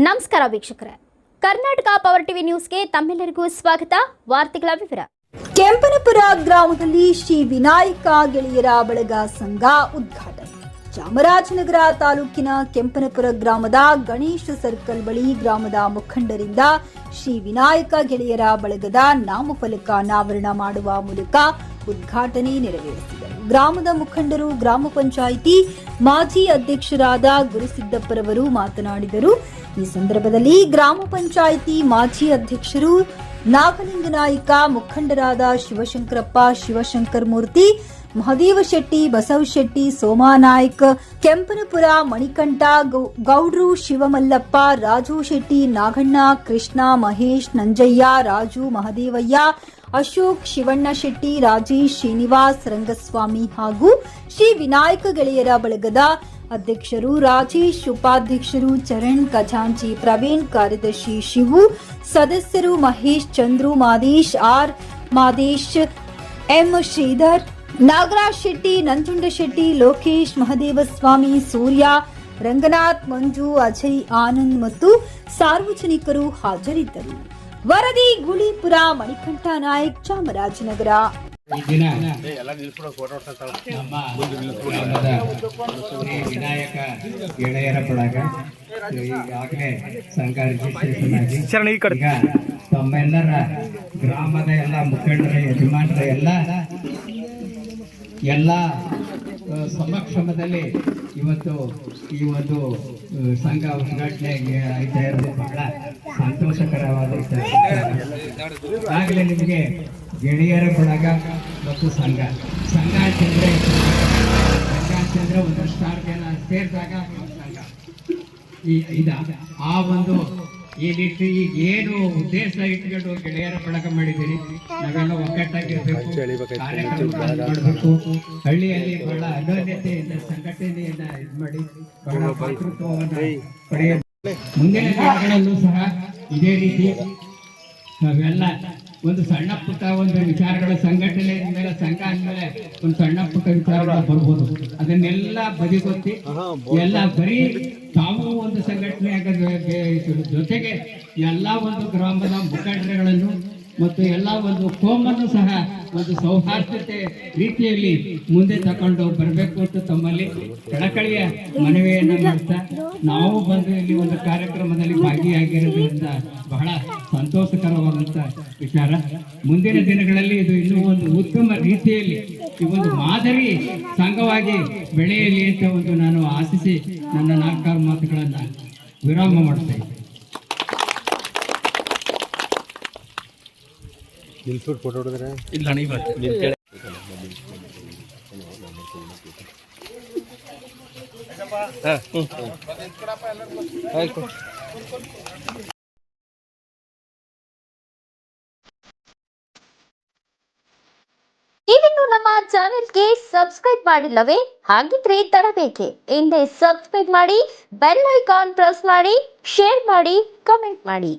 ನಮಸ್ಕಾರ ವೀಕ್ಷಕರೇ, Karnataka power TV ನ್ಯೂಸ್ಗೆ ತಮ್ಮೆಲ್ಲರಿಗೂ ಸ್ವಾಗತ. ವಾರ್ತೆಗಳ ವಿವರ. ಕೆಂಪನಪುರ ಗ್ರಾಮದಲ್ಲಿ ಶ್ರೀ ವಿನಾಯಕ ಗೆಳೆಯರ ಬಳಗ ಸಂಘ ಉದ್ಘಾಟನೆ. ಚಾಮರಾಜನಗರ ತಾಲೂಕಿನ ಕೆಂಪನಪುರ ಗ್ರಾಮದ ಗಣೇಶ ಸರ್ಕಲ್ ಬಳಿ ಗ್ರಾಮದ ಮುಖಂಡರಿಂದ ಶ್ರೀ ವಿನಾಯಕ ಗೆಳೆಯರ ಬಳಗದ ನಾಮಫಲಕ ಅನಾವರಣ ಮಾಡುವ ಮೂಲಕ ಉದ್ಘಾಟನೆ ನೆರವೇರಿಸಿದರು. ಗ್ರಾಮದ ಮುಖಂಡರು, ಗ್ರಾಮ ಪಂಚಾಯಿತಿ ಮಾಜಿ ಅಧ್ಯಕ್ಷರಾದ ಗುರುಸಿದ್ದಪ್ಪರವರು ಮಾತನಾಡಿದರು. ಈ ಸಂದರ್ಭದಲ್ಲಿ ಗ್ರಾಮ ಪಂಚಾಯಿತಿ ಮಾಜಿ ಅಧ್ಯಕ್ಷರು ನಾಗಲಿಂಗನಾಯ್ಕ, ಮುಖಂಡರಾದ ಶಿವಶಂಕರಪ್ಪ, ಶಿವಶಂಕರ್ ಮೂರ್ತಿ, ಮಹದೇವ ಶೆಟ್ಟಿ, ಬಸವ ಶೆಟ್ಟಿ, ಸೋಮಾನಾಯ್ಕ್, ಕೆಂಪನಪುರ, ಮಣಿಕಂಠ, ಗೌಡ್ರು, ಶಿವಮಲ್ಲಪ್ಪ, ರಾಜು ಶೆಟ್ಟಿ, ನಾಗಣ್ಣ, ಕೃಷ್ಣ, ಮಹೇಶ್, ನಂಜಯ್ಯ, ರಾಜು, ಮಹದೇವಯ್ಯ, ಅಶೋಕ್, ಶಿವಣ್ಣ ಶೆಟ್ಟಿ, ರಾಜೇಶ್, ಶ್ರೀನಿವಾಸ್, ರಂಗಸ್ವಾಮಿ ಹಾಗೂ ಶ್ರೀ ವಿನಾಯಕ ಗೆಳೆಯರ ಬಳಗದ ಅಧ್ಯಕ್ಷರು ರಾಜೇಶ್, ಉಪಾಧ್ಯಕ್ಷರು ಚರಣ್, ಖಜಾಂಚಿ ಪ್ರವೀಣ್, ಕಾರ್ಯದರ್ಶಿ ಶಿವು, ಸದಸ್ಯರು ಮಹೇಶ್, ಚಂದ್ರು, ಮಾದೇಶ್, ಆರ್ ಮಾದೇಶ್, ಎಂ ಶ್ರೀಧರ್, ನಾಗರಾಜ್ ಶೆಟ್ಟಿ, ನಂಜುಂಡ ಶೆಟ್ಟಿ, ಲೋಕೇಶ್, ಮಹದೇವಸ್ವಾಮಿ, ಸೂರ್ಯ, ರಂಗನಾಥ್, ಮಂಜು, ಅಜಯ್, ಆನಂದ್ ಮತ್ತು ಸಾರ್ವಜನಿಕರು ಹಾಜರಿದ್ದರು. ವರದಿ ಗುಳಿಪುರ, ಮಣಿಕಂಠ ನಾಯಕ್, ಚಾಮರಾಜನಗರ. ವಿನಾಯಕ ಗೆಳೆಯರ ಬಳಗ ಈಗಾಗಲೇ ಸಂಘ ರಿಜಿಸ್ಟ್ರೇಷನ್ ಆಗಿ ಈಗ ತಮ್ಮೆಲ್ಲರ ಗ್ರಾಮದ ಎಲ್ಲ ಮುಖಂಡರ, ಯಜಮಾನರ ಎಲ್ಲ ಸಮಕ್ಷಮದಲ್ಲಿ ಇವತ್ತು ಈ ಒಂದು ಸಂಘ ಉದ್ಘಾಟನೆ ಆಯ್ತಾ ಇರೋದು ಬಹಳ ಸಂತೋಷಕರವಾದ ಆಗಲೇ ನಿಮಗೆ ಗೆಳೆಯರ ಬಳಗ ಮತ್ತು ಸಂಘ ಅಂತಂದ್ರೆ ಒಂದು ಸ್ಟಾರ್ ಜನ ಸೇರಿದಾಗ ಸಂಘ ಆ ಒಂದು ಈ ರೀತಿ ಈಗ ಏನು ಉದ್ದೇಶ ಇಟ್ಕೊಂಡು ಗೆಳೆಯರ ಬಳಗ ಮಾಡಿದ್ದೀರಿ, ನಾವೆಲ್ಲ ಒಗ್ಗಟ್ಟಾಗಿರ್ಬೇಕು, ಕಾರ್ಯಕ್ರಮಗಳನ್ನು ಮಾಡಬೇಕು, ಹಳ್ಳಿಯಲ್ಲಿ ಬಹಳ ಅನನ್ಯತೆಯಿಂದ ಸಂಘಟನೆಯನ್ನ ಇದು ಮಾಡಿ ಬಹಳ ಮಾತೃತ್ವವನ್ನು ಪಡೆಯ ಮುಂದಿನ ದಿನಗಳಲ್ಲೂ ಸಹ ಇದೇ ರೀತಿ ನಾವೆಲ್ಲ ಒಂದು ಸಣ್ಣ ಪುಟ್ಟ ಒಂದು ವಿಚಾರಗಳ ಸಂಘಟನೆ ಮೇಲೆ ಸಂಘ ಅಂದ್ಮೇಲೆ ಒಂದು ಸಣ್ಣ ಪುಟ್ಟ ವಿಚಾರಗಳು ಬರ್ಬೋದು, ಅದನ್ನೆಲ್ಲ ಬದಿಗೊತ್ತಿ ಎಲ್ಲ ಬರೀ ತಾವು ಒಂದು ಸಂಘಟನೆ ಜೊತೆಗೆ ಎಲ್ಲ ಒಂದು ಗ್ರಾಮದ ಮುಖಂಡರುಗಳನ್ನು ಮತ್ತು ಎಲ್ಲ ಒಂದು ಕೋಮನ್ನು ಸಹ ಒಂದು ಸೌಹಾರ್ದತೆ ರೀತಿಯಲ್ಲಿ ಮುಂದೆ ತಕೊಂಡು ಬರಬೇಕು ಅಂತ ತಮ್ಮಲ್ಲಿ ಕಳಕಳಿಯ ಮನವಿಯನ್ನು ಮಾಡ್ತಾ ನಾವು ಬಂದು ಇಲ್ಲಿ ಒಂದು ಕಾರ್ಯಕ್ರಮದಲ್ಲಿ ಭಾಗಿಯಾಗಿರೋದ್ರಿಂದ ಬಹಳ ಸಂತೋಷಕರವಾದಂಥ ವಿಚಾರ. ಮುಂದಿನ ದಿನಗಳಲ್ಲಿ ಇದು ಇನ್ನೂ ಒಂದು ಉತ್ತಮ ರೀತಿಯಲ್ಲಿ ಈ ಒಂದು ಮಾದರಿ ಸಂಘವಾಗಿ ಬೆಳೆಯಲಿ ಅಂತ ಒಂದು ನಾನು ಆಶಿಸಿ ನನ್ನ 4 ಮಾತುಗಳನ್ನು ವಿರಾಮ ಮಾಡ್ತೇನೆ. ಫೋಟೋ ಹೊಡೆದ್ರೆ ಇಲ್ಲ ಈ ನೀವಿನ್ನು ನಮ್ಮ ಚಾನೆಲ್ಗೆ ಸಬ್ಸ್ಕ್ರೈಬ್ ಮಾಡಿಲ್ಲವೇ? ಹಾಗಿದ್ರೆ ತಡಬೇಕೆ? ಹಿಂದೆ ಸಬ್ಸ್ಕ್ರೈಬ್ ಮಾಡಿ, ಬೆಲ್ ಐಕಾನ್ ಪ್ರೆಸ್ ಮಾಡಿ, ಶೇರ್ ಮಾಡಿ, ಕಮೆಂಟ್ ಮಾಡಿ.